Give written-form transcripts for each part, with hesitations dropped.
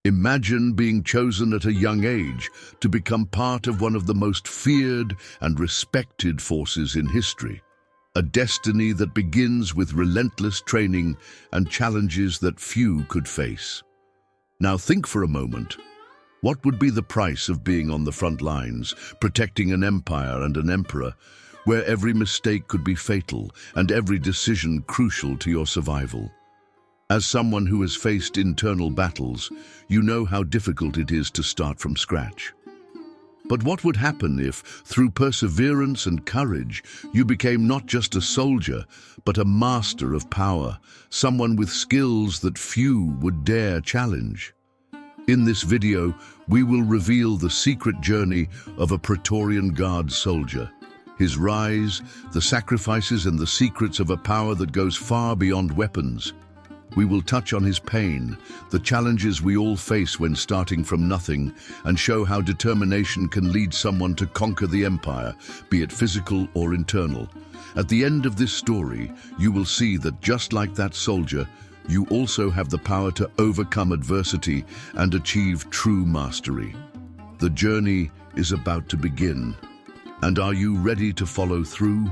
Imagine being chosen at a young age to become part of one of the most feared and respected forces in history. A destiny that begins with relentless training and challenges that few could face. Now think for a moment. What would be the price of being on the front lines, protecting an empire and an emperor, where every mistake could be fatal and every decision crucial to your survival? As someone who has faced internal battles, you know how difficult it is to start from scratch. But what would happen if, through perseverance and courage, you became not just a soldier, but a master of power, someone with skills that few would dare challenge? In this video, we will reveal the secret journey of a Praetorian Guard soldier, his rise, the sacrifices and the secrets of a power that goes far beyond weapons. We will touch on his pain, the challenges we all face when starting from nothing, and show how determination can lead someone to conquer the empire, be it physical or internal. At the end of this story, you will see that just like that soldier, you also have the power to overcome adversity and achieve true mastery. The journey is about to begin. And are you ready to follow through?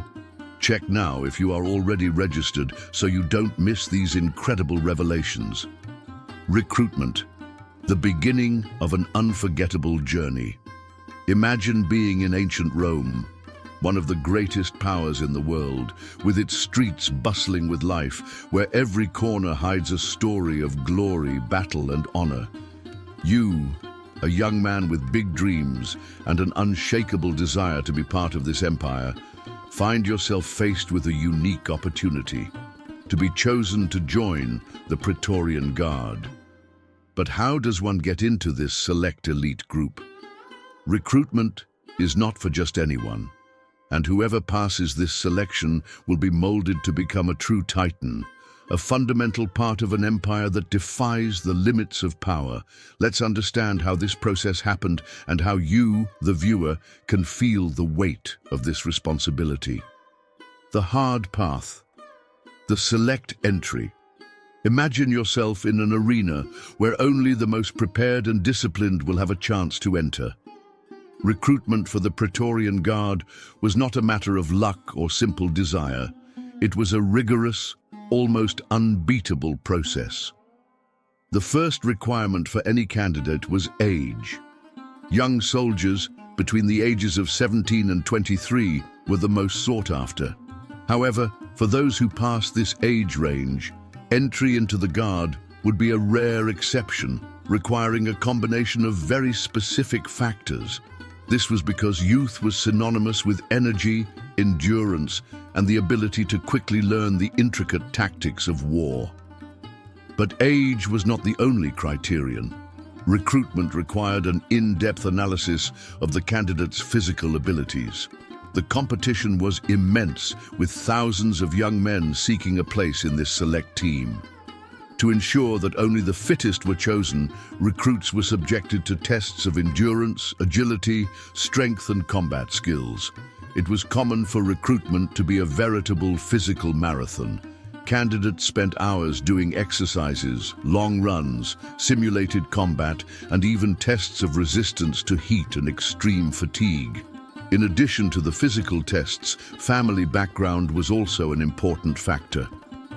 Check now if you are already registered so you don't miss these incredible revelations. Recruitment, the beginning of an unforgettable journey. Imagine being in ancient Rome, one of the greatest powers in the world, with its streets bustling with life, where every corner hides a story of glory, battle, and honor. You, a young man with big dreams and an unshakable desire to be part of this empire, find yourself faced with a unique opportunity to be chosen to join the Praetorian Guard. But how does one get into this select elite group? Recruitment is not for just anyone, and whoever passes this selection will be molded to become a true titan, a fundamental part of an empire that defies the limits of power. Let's understand how this process happened and how you, the viewer, can feel the weight of this responsibility. The hard path. The select entry. Imagine yourself in an arena where only the most prepared and disciplined will have a chance to enter. Recruitment for the Praetorian Guard was not a matter of luck or simple desire. It was a rigorous, almost unbeatable process. The first requirement for any candidate was age. Young soldiers between the ages of 17 and 23 were the most sought after. However, for those who passed this age range, entry into the Guard would be a rare exception, requiring a combination of very specific factors. This was because youth was synonymous with energy, endurance, and the ability to quickly learn the intricate tactics of war. But age was not the only criterion. Recruitment required an in-depth analysis of the candidate's physical abilities. The competition was immense, with thousands of young men seeking a place in this select team. To ensure that only the fittest were chosen, recruits were subjected to tests of endurance, agility, strength, and combat skills. It was common for recruitment to be a veritable physical marathon. Candidates spent hours doing exercises, long runs, simulated combat, and even tests of resistance to heat and extreme fatigue. In addition to the physical tests, family background was also an important factor.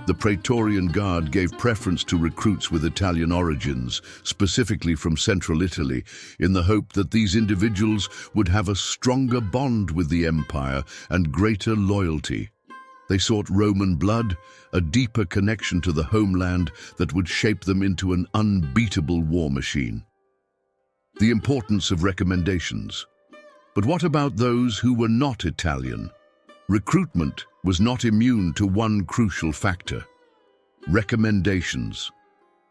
The Praetorian Guard gave preference to recruits with Italian origins, specifically from central Italy, in the hope that these individuals would have a stronger bond with the empire and greater loyalty. They sought Roman blood, a deeper connection to the homeland that would shape them into an unbeatable war machine. The importance of recommendations. But what about those who were not Italian? Recruitment was not immune to one crucial factor: recommendations.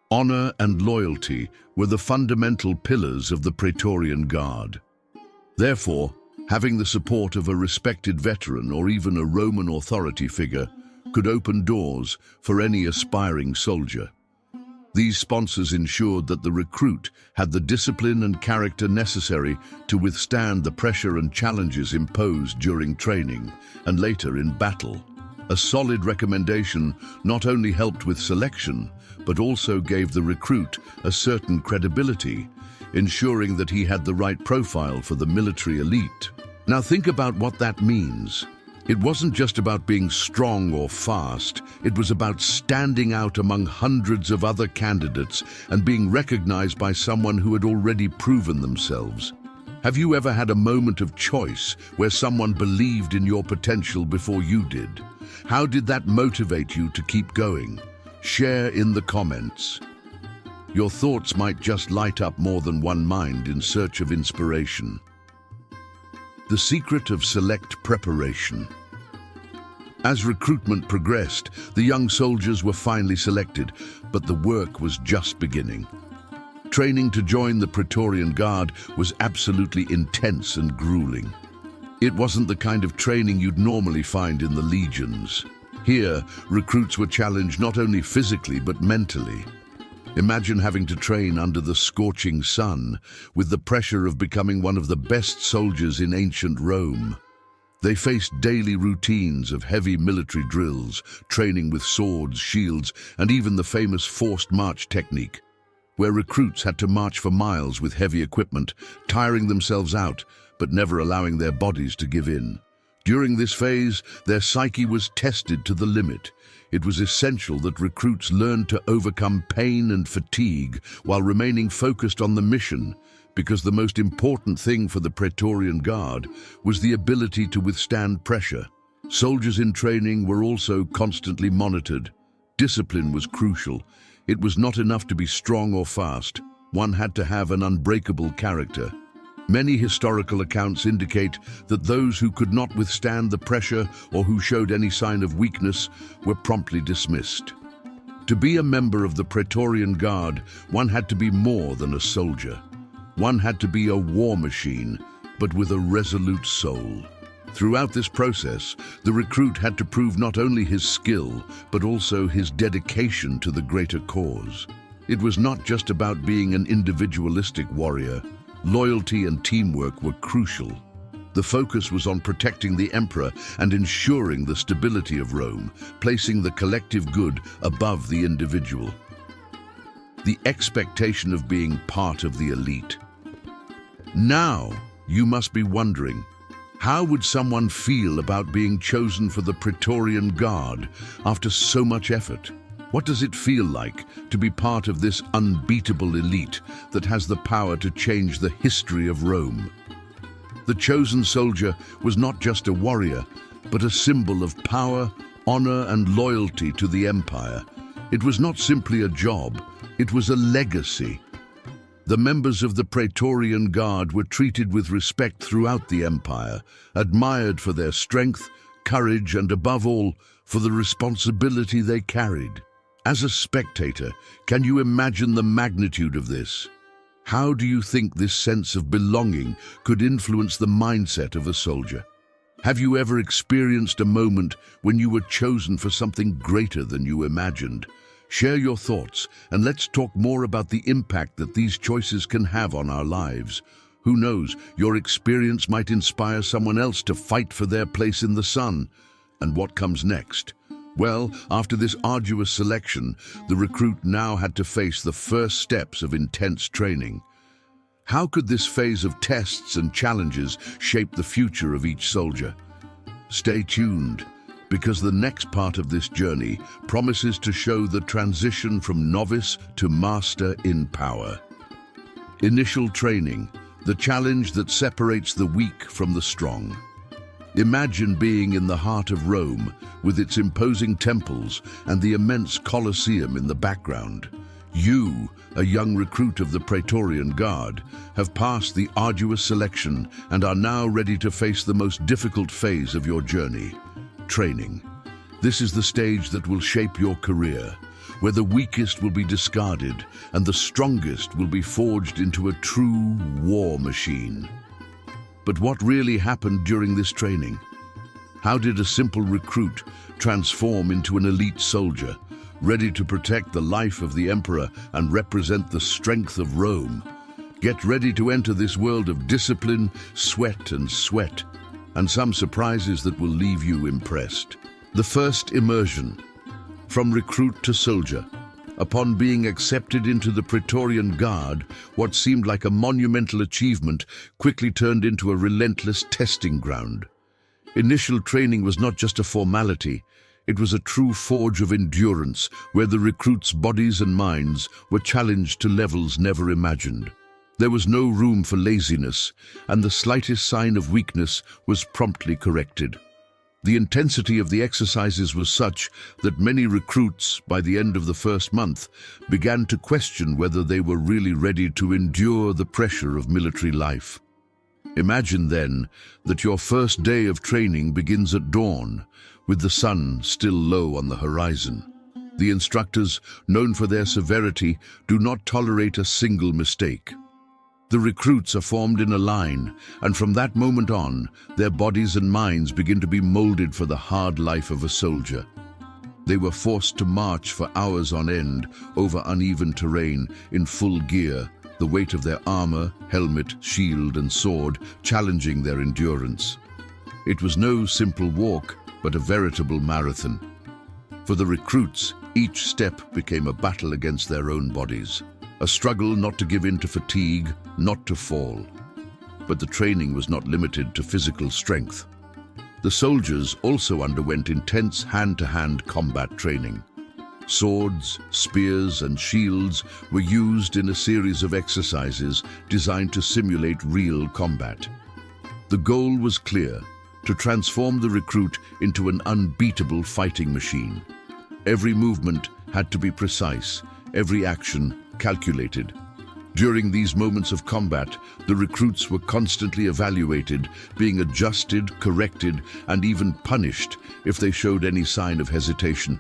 Honor and loyalty were the fundamental pillars of the Praetorian Guard. Therefore, having the support of a respected veteran or even a Roman authority figure could open doors for any aspiring soldier. These sponsors ensured that the recruit had the discipline and character necessary to withstand the pressure and challenges imposed during training and later in battle. A solid recommendation not only helped with selection, but also gave the recruit a certain credibility, ensuring that he had the right profile for the military elite. Now think about what that means. It wasn't just about being strong or fast, it was about standing out among hundreds of other candidates and being recognized by someone who had already proven themselves. Have you ever had a moment of choice where someone believed in your potential before you did? How did that motivate you to keep going? Share in the comments. Your thoughts might just light up more than one mind in search of inspiration. The secret of select preparation. As recruitment progressed, the young soldiers were finally selected, but the work was just beginning. Training to join the Praetorian Guard was absolutely intense and grueling. It wasn't the kind of training you'd normally find in the legions. Here, recruits were challenged not only physically but mentally. Imagine having to train under the scorching sun, with the pressure of becoming one of the best soldiers in ancient Rome. They faced daily routines of heavy military drills, training with swords, shields, and even the famous forced march technique, where recruits had to march for miles with heavy equipment, tiring themselves out, but never allowing their bodies to give in. During this phase, their psyche was tested to the limit. It was essential that recruits learned to overcome pain and fatigue while remaining focused on the mission, because the most important thing for the Praetorian Guard was the ability to withstand pressure. Soldiers in training were also constantly monitored. Discipline was crucial. It was not enough to be strong or fast. One had to have an unbreakable character. Many historical accounts indicate that those who could not withstand the pressure or who showed any sign of weakness were promptly dismissed. To be a member of the Praetorian Guard, one had to be more than a soldier. One had to be a war machine, but with a resolute soul. Throughout this process, the recruit had to prove not only his skill, but also his dedication to the greater cause. It was not just about being an individualistic warrior. Loyalty and teamwork were crucial. The focus was on protecting the emperor and ensuring the stability of Rome, placing the collective good above the individual. The expectation of being part of the elite. Now, you must be wondering, how would someone feel about being chosen for the Praetorian Guard after so much effort? What does it feel like to be part of this unbeatable elite that has the power to change the history of Rome? The chosen soldier was not just a warrior, but a symbol of power, honor, and loyalty to the empire. It was not simply a job, it was a legacy. The members of the Praetorian Guard were treated with respect throughout the empire, admired for their strength, courage, and above all, for the responsibility they carried. As a spectator, can you imagine the magnitude of this? How do you think this sense of belonging could influence the mindset of a soldier? Have you ever experienced a moment when you were chosen for something greater than you imagined? Share your thoughts, and let's talk more about the impact that these choices can have on our lives. Who knows, your experience might inspire someone else to fight for their place in the sun. And what comes next? Well, after this arduous selection, the recruit now had to face the first steps of intense training. How could this phase of tests and challenges shape the future of each soldier? Stay tuned, because the next part of this journey promises to show the transition from novice to master in power. Initial training, the challenge that separates the weak from the strong. Imagine being in the heart of Rome, with its imposing temples and the immense Colosseum in the background. You, a young recruit of the Praetorian Guard, have passed the arduous selection and are now ready to face the most difficult phase of your journey: training. This is the stage that will shape your career, where the weakest will be discarded and the strongest will be forged into a true war machine. But what really happened during this training? How did a simple recruit transform into an elite soldier, ready to protect the life of the emperor and represent the strength of Rome? Get ready to enter this world of discipline, sweat, and some surprises that will leave you impressed. The first immersion. From recruit to soldier. Upon being accepted into the Praetorian Guard, what seemed like a monumental achievement quickly turned into a relentless testing ground. Initial training was not just a formality, it was a true forge of endurance where the recruits' bodies and minds were challenged to levels never imagined. There was no room for laziness, and the slightest sign of weakness was promptly corrected. The intensity of the exercises was such that many recruits, by the end of the first month, began to question whether they were really ready to endure the pressure of military life. Imagine then that your first day of training begins at dawn, with the sun still low on the horizon. The instructors, known for their severity, do not tolerate a single mistake. The recruits are formed in a line, and from that moment on, their bodies and minds begin to be molded for the hard life of a soldier. They were forced to march for hours on end over uneven terrain in full gear, the weight of their armor, helmet, shield, and sword challenging their endurance. It was no simple walk, but a veritable marathon. For the recruits, each step became a battle against their own bodies. A struggle not to give in to fatigue, not to fall. But the training was not limited to physical strength. The soldiers also underwent intense hand-to-hand combat training. Swords, spears, and shields were used in a series of exercises designed to simulate real combat. The goal was clear: to transform the recruit into an unbeatable fighting machine. Every movement had to be precise, every action calculated. During these moments of combat, the recruits were constantly evaluated, being adjusted, corrected, and even punished if they showed any sign of hesitation.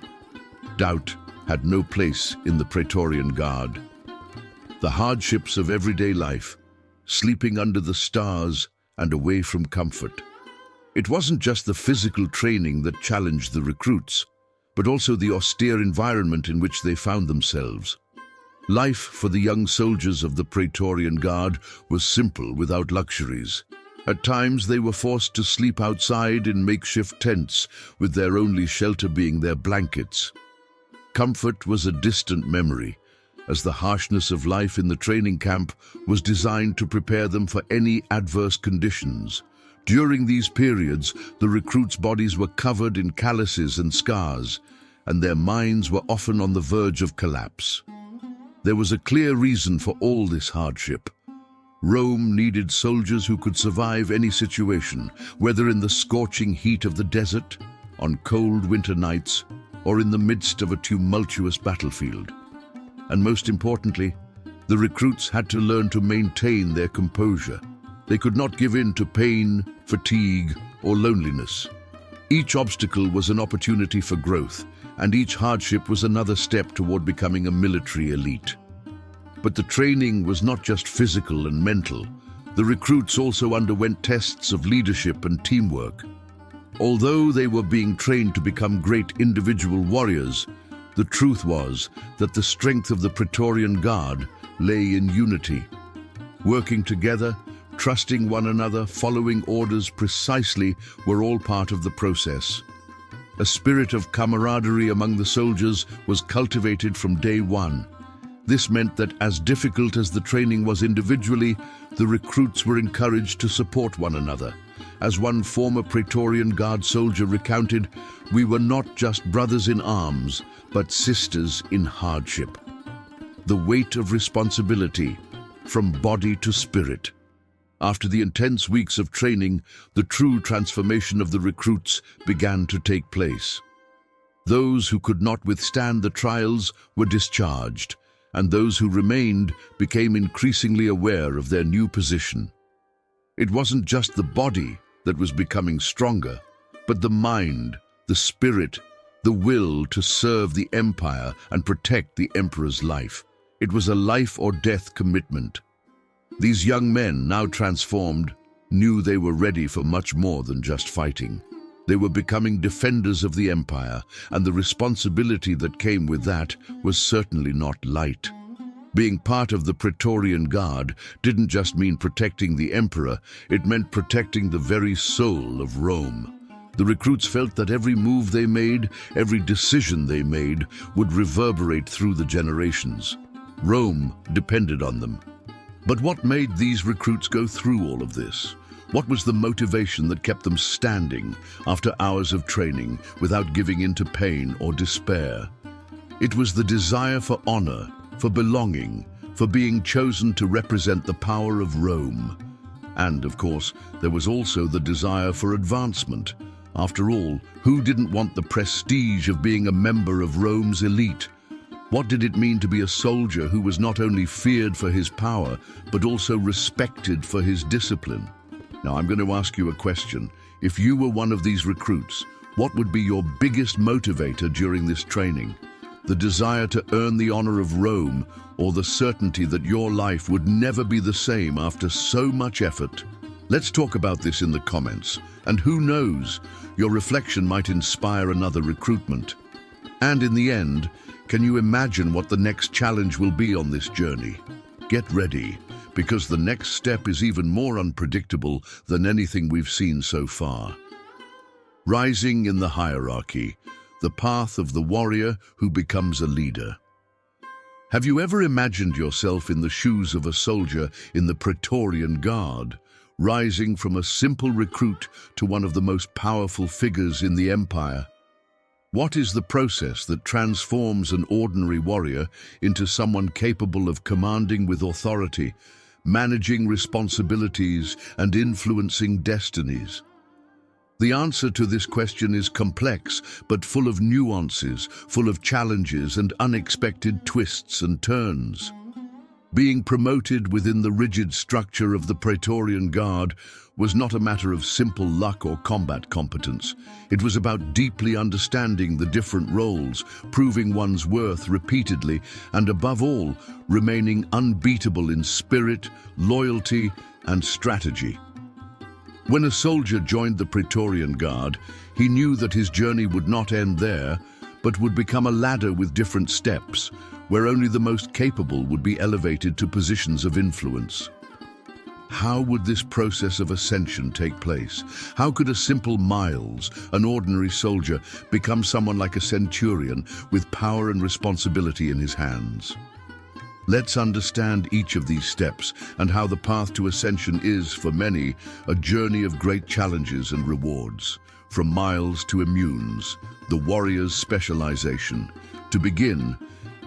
Doubt had no place in the Praetorian Guard. The hardships of everyday life, sleeping under the stars and away from comfort. It wasn't just the physical training that challenged the recruits, but also the austere environment in which they found themselves. Life for the young soldiers of the Praetorian Guard was simple, without luxuries. At times they were forced to sleep outside in makeshift tents, with their only shelter being their blankets. Comfort was a distant memory, as the harshness of life in the training camp was designed to prepare them for any adverse conditions. During these periods, the recruits' bodies were covered in calluses and scars, and their minds were often on the verge of collapse. There was a clear reason for all this hardship. Rome needed soldiers who could survive any situation, whether in the scorching heat of the desert, on cold winter nights, or in the midst of a tumultuous battlefield. And most importantly, the recruits had to learn to maintain their composure. They could not give in to pain, fatigue, or loneliness. Each obstacle was an opportunity for growth, and each hardship was another step toward becoming a military elite. But the training was not just physical and mental. The recruits also underwent tests of leadership and teamwork. Although they were being trained to become great individual warriors, the truth was that the strength of the Praetorian Guard lay in unity. Working together, trusting one another, following orders precisely were all part of the process. A spirit of camaraderie among the soldiers was cultivated from day one. This meant that as difficult as the training was individually, the recruits were encouraged to support one another. As one former Praetorian Guard soldier recounted, "We were not just brothers in arms, but sisters in hardship." The weight of responsibility, from body to spirit. After the intense weeks of training, the true transformation of the recruits began to take place. Those who could not withstand the trials were discharged, and those who remained became increasingly aware of their new position. It wasn't just the body that was becoming stronger, but the mind, the spirit, the will to serve the empire and protect the emperor's life. It was a life or death commitment. These young men, now transformed, knew they were ready for much more than just fighting. They were becoming defenders of the empire, and the responsibility that came with that was certainly not light. Being part of the Praetorian Guard didn't just mean protecting the emperor, it meant protecting the very soul of Rome. The recruits felt that every move they made, every decision they made, would reverberate through the generations. Rome depended on them. But what made these recruits go through all of this? What was the motivation that kept them standing after hours of training without giving in to pain or despair? It was the desire for honor, for belonging, for being chosen to represent the power of Rome. And, of course, there was also the desire for advancement. After all, who didn't want the prestige of being a member of Rome's elite? What did it mean to be a soldier who was not only feared for his power, but also respected for his discipline? Now, I'm going to ask you a question. If you were one of these recruits, what would be your biggest motivator during this training? The desire to earn the honor of Rome, or the certainty that your life would never be the same after so much effort? Let's talk about this in the comments. And who knows, your reflection might inspire another recruitment. And in the end, can you imagine what the next challenge will be on this journey? Get ready, because the next step is even more unpredictable than anything we've seen so far. Rising in the hierarchy, the path of the warrior who becomes a leader. Have you ever imagined yourself in the shoes of a soldier in the Praetorian Guard, rising from a simple recruit to one of the most powerful figures in the empire? What is the process that transforms an ordinary warrior into someone capable of commanding with authority, managing responsibilities, and influencing destinies? The answer to this question is complex, but full of nuances, full of challenges and unexpected twists and turns. Being promoted within the rigid structure of the Praetorian Guard was not a matter of simple luck or combat competence. It was about deeply understanding the different roles, proving one's worth repeatedly, and above all, remaining unbeatable in spirit, loyalty, and strategy. When a soldier joined the Praetorian Guard, he knew that his journey would not end there, but would become a ladder with different steps, where only the most capable would be elevated to positions of influence. How would this process of ascension take place? How could a simple Miles, an ordinary soldier, become someone like a centurion with power and responsibility in his hands? Let's understand each of these steps and how the path to ascension is, for many, a journey of great challenges and rewards. From Miles to immunes, the warrior's specialization. To begin,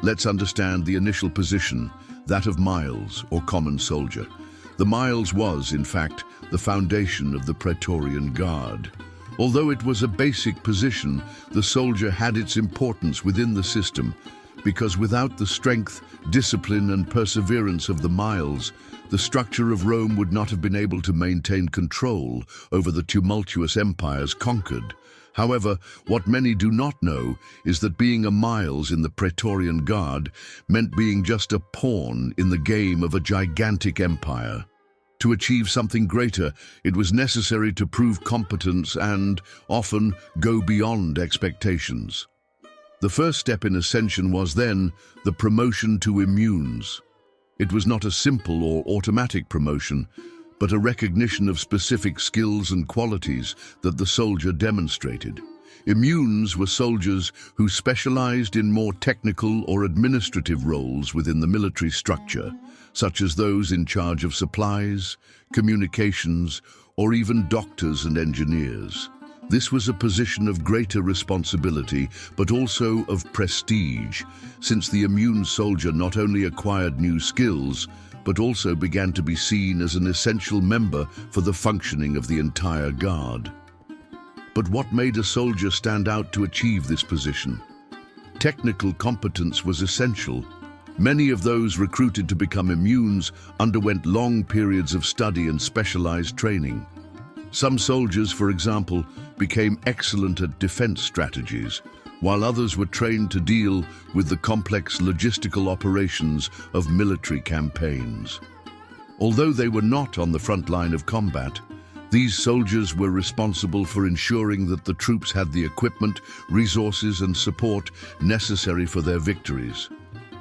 let's understand the initial position, that of Miles, or common soldier. The Miles was, in fact, the foundation of the Praetorian Guard. Although it was a basic position, the soldier had its importance within the system, because without the strength, discipline, and perseverance of the Miles, the structure of Rome would not have been able to maintain control over the tumultuous empires conquered. However, what many do not know is that being a Miles in the Praetorian Guard meant being just a pawn in the game of a gigantic empire. To achieve something greater, it was necessary to prove competence and, often, go beyond expectations. The first step in ascension was, then, the promotion to immunes. It was not a simple or automatic promotion, but a recognition of specific skills and qualities that the soldier demonstrated. Immunes were soldiers who specialized in more technical or administrative roles within the military structure, such as those in charge of supplies, communications, or even doctors and engineers. This was a position of greater responsibility, but also of prestige, since the immune soldier not only acquired new skills, but also began to be seen as an essential member for the functioning of the entire guard. But what made a soldier stand out to achieve this position? Technical competence was essential. Many of those recruited to become immunes underwent long periods of study and specialized training. Some soldiers, for example, became excellent at defense strategies, while others were trained to deal with the complex logistical operations of military campaigns. Although they were not on the front line of combat, these soldiers were responsible for ensuring that the troops had the equipment, resources, and support necessary for their victories.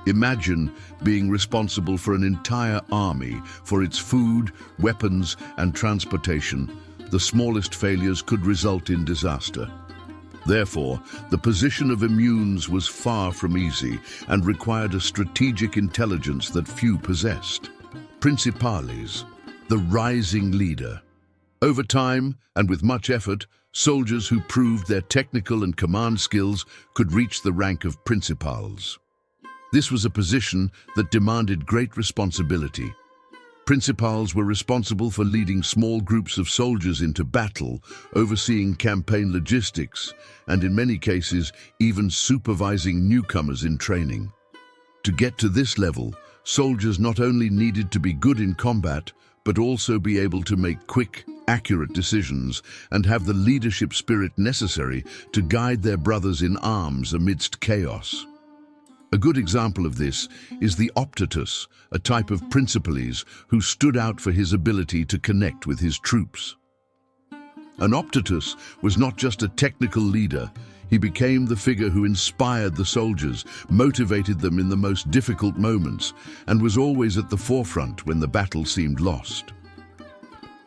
Imagine being responsible for an entire army, for its food, weapons, and transportation. the smallest failures could result in disaster. Therefore, the position of immunes was far from easy and required a strategic intelligence that few possessed. Principales, the rising leader. Over time, and with much effort, soldiers who proved their technical and command skills could reach the rank of principals. This was a position that demanded great responsibility. Principals were responsible for leading small groups of soldiers into battle, overseeing campaign logistics, and in many cases, even supervising newcomers in training. To get to this level, soldiers not only needed to be good in combat, but also be able to make quick, accurate decisions and have the leadership spirit necessary to guide their brothers in arms amidst chaos. A good example of this is the optatus, a type of principales who stood out for his ability to connect with his troops. An optatus was not just a technical leader, he became the figure who inspired the soldiers, motivated them in the most difficult moments, and was always at the forefront when the battle seemed lost.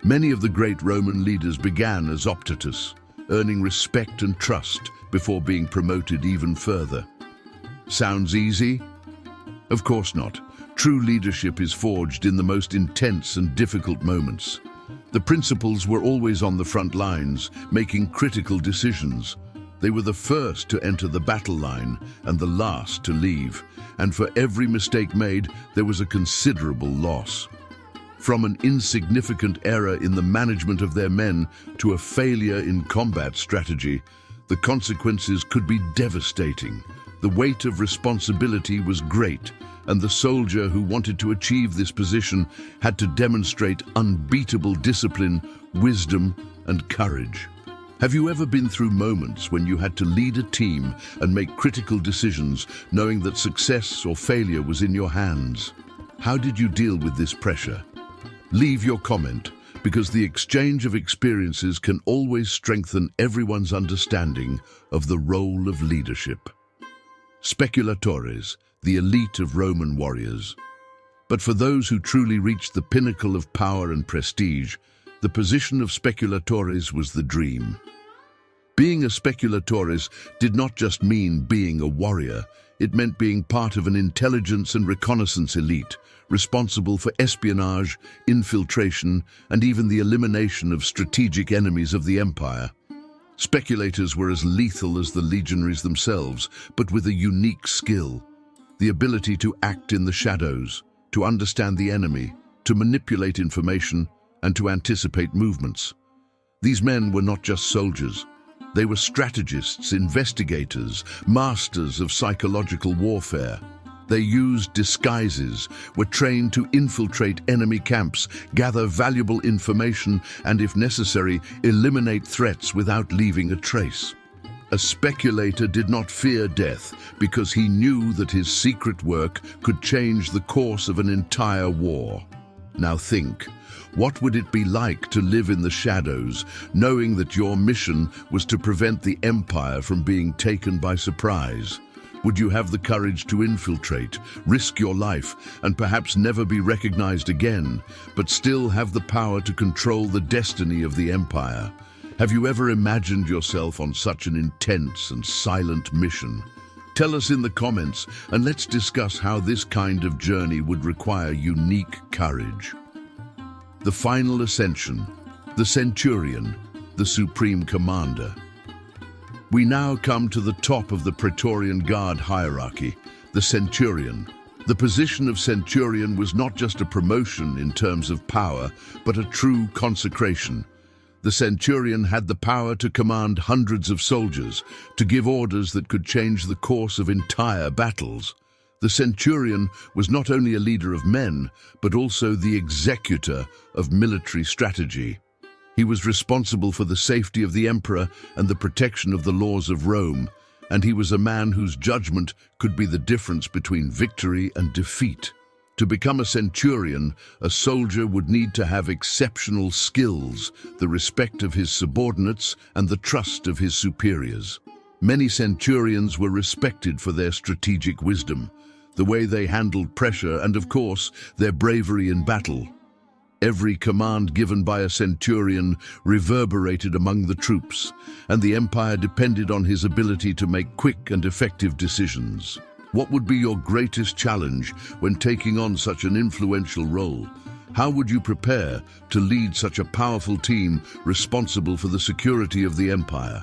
Many of the great Roman leaders began as optatus, earning respect and trust before being promoted even further. Sounds easy? Of course not. True leadership is forged in the most intense and difficult moments. The principals were always on the front lines, making critical decisions. They were the first to enter the battle line and the last to leave, and for every mistake made, there was a considerable loss. From an insignificant error in the management of their men to a failure in combat strategy, the consequences could be devastating. The weight of responsibility was great, and the soldier who wanted to achieve this position had to demonstrate unbeatable discipline, wisdom, and courage. Have you ever been through moments when you had to lead a team and make critical decisions, knowing that success or failure was in your hands? How did you deal with this pressure? Leave your comment, because the exchange of experiences can always strengthen everyone's understanding of the role of leadership. Speculatores, the elite of Roman warriors. But for those who truly reached the pinnacle of power and prestige, the position of speculatores was the dream. Being a speculatores did not just mean being a warrior, it meant being part of an intelligence and reconnaissance elite, responsible for espionage, infiltration, and even the elimination of strategic enemies of the empire. Speculators were as lethal as the legionaries themselves, but with a unique skill: the ability to act in the shadows, to understand the enemy, to manipulate information, and to anticipate movements. These men were not just soldiers. They were strategists, investigators, masters of psychological warfare. They used disguises, were trained to infiltrate enemy camps, gather valuable information, and if necessary, eliminate threats without leaving a trace. A speculator did not fear death because he knew that his secret work could change the course of an entire war. Now think, what would it be like to live in the shadows, knowing that your mission was to prevent the empire from being taken by surprise? Would you have the courage to infiltrate, risk your life, and perhaps never be recognized again, but still have the power to control the destiny of the empire? Have you ever imagined yourself on such an intense and silent mission? Tell us in the comments, and let's discuss how this kind of journey would require unique courage. The final ascension, the centurion, the supreme commander. We now come to the top of the Praetorian Guard hierarchy, the centurion. The position of centurion was not just a promotion in terms of power, but a true consecration. The centurion had the power to command hundreds of soldiers, to give orders that could change the course of entire battles. The centurion was not only a leader of men, but also the executor of military strategy. He was responsible for the safety of the emperor and the protection of the laws of Rome, and he was a man whose judgment could be the difference between victory and defeat. To become a centurion, a soldier would need to have exceptional skills, the respect of his subordinates, and the trust of his superiors. Many centurions were respected for their strategic wisdom, the way they handled pressure, and of course, their bravery in battle. Every command given by a centurion reverberated among the troops, and the empire depended on his ability to make quick and effective decisions. What would be your greatest challenge when taking on such an influential role? How would you prepare to lead such a powerful team responsible for the security of the empire?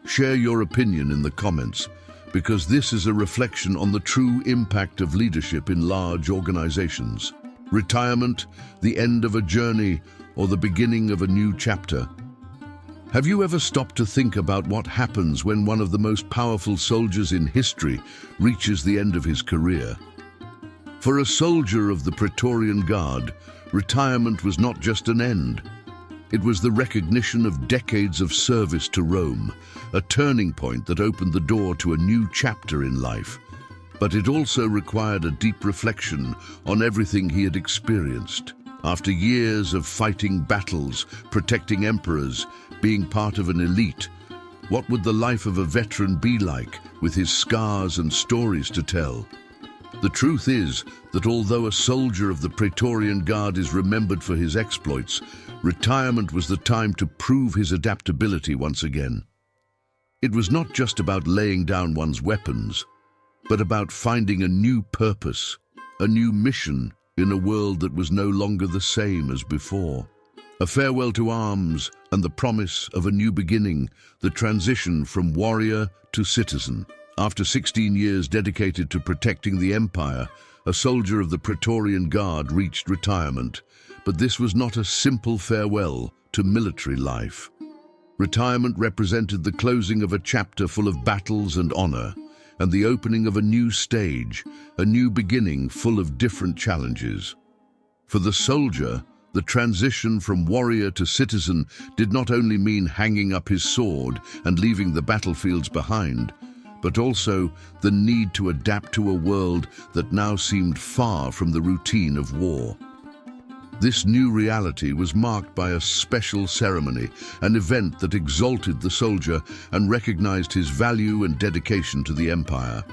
Share your opinion in the comments, because this is a reflection on the true impact of leadership in large organizations. Retirement, the end of a journey, or the beginning of a new chapter. Have you ever stopped to think about what happens when one of the most powerful soldiers in history reaches the end of his career? For a soldier of the Praetorian Guard, retirement was not just an end. It was the recognition of decades of service to Rome, a turning point that opened the door to a new chapter in life. But it also required a deep reflection on everything he had experienced. After years of fighting battles, protecting emperors, being part of an elite, what would the life of a veteran be like, with his scars and stories to tell? The truth is that although a soldier of the Praetorian Guard is remembered for his exploits, retirement was the time to prove his adaptability once again. It was not just about laying down one's weapons, but about finding a new purpose, a new mission in a world that was no longer the same as before. A farewell to arms and the promise of a new beginning, the transition from warrior to citizen. After 16 years dedicated to protecting the empire, a soldier of the Praetorian Guard reached retirement. But this was not a simple farewell to military life. Retirement represented the closing of a chapter full of battles and honor, and the opening of a new stage, a new beginning full of different challenges. For the soldier, the transition from warrior to citizen did not only mean hanging up his sword and leaving the battlefields behind, but also the need to adapt to a world that now seemed far from the routine of war. This new reality was marked by a special ceremony, an event that exalted the soldier and recognized his value and dedication to the empire.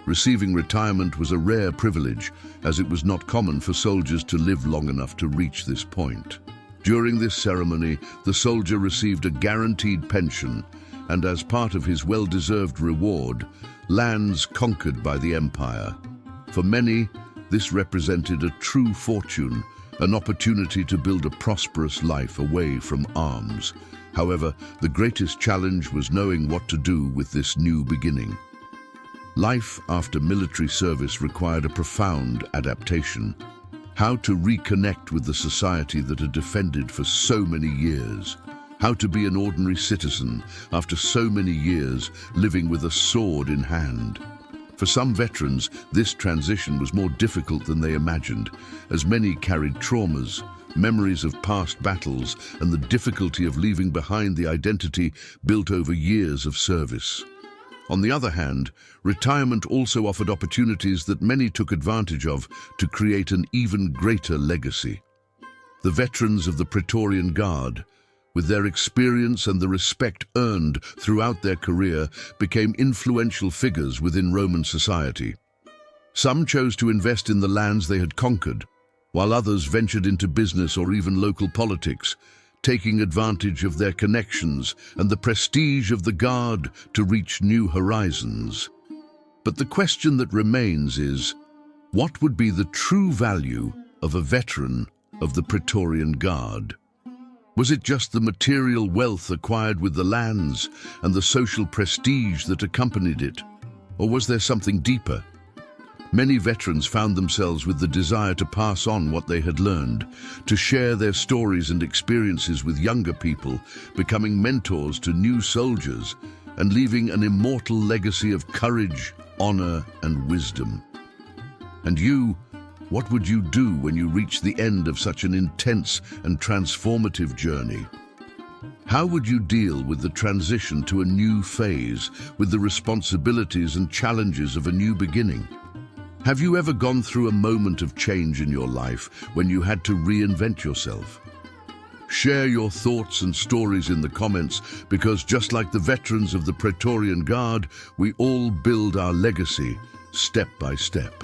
Receiving retirement was a rare privilege, as it was not common for soldiers to live long enough to reach this point. During this ceremony, the soldier received a guaranteed pension, and as part of his well-deserved reward, lands conquered by the empire. For many, this represented a true fortune, an opportunity to build a prosperous life away from arms. However, the greatest challenge was knowing what to do with this new beginning. Life after military service required a profound adaptation. How to reconnect with the society that had defended for so many years. How to be an ordinary citizen after so many years living with a sword in hand. For some veterans, this transition was more difficult than they imagined, as many carried traumas, memories of past battles, and the difficulty of leaving behind the identity built over years of service. On the other hand, retirement also offered opportunities that many took advantage of to create an even greater legacy. The veterans of the Praetorian Guard, with their experience and the respect earned throughout their career, became influential figures within Roman society. Some chose to invest in the lands they had conquered, while others ventured into business or even local politics, taking advantage of their connections and the prestige of the Guard to reach new horizons. But the question that remains is, what would be the true value of a veteran of the Praetorian Guard? Was it just the material wealth acquired with the lands and the social prestige that accompanied it? Or was there something deeper? Many veterans found themselves with the desire to pass on what they had learned, to share their stories and experiences with younger people, becoming mentors to new soldiers, and leaving an immortal legacy of courage, honor, and wisdom. And you, what would you do when you reach the end of such an intense and transformative journey? How would you deal with the transition to a new phase, with the responsibilities and challenges of a new beginning? Have you ever gone through a moment of change in your life when you had to reinvent yourself? Share your thoughts and stories in the comments, because just like the veterans of the Praetorian Guard, we all build our legacy step by step.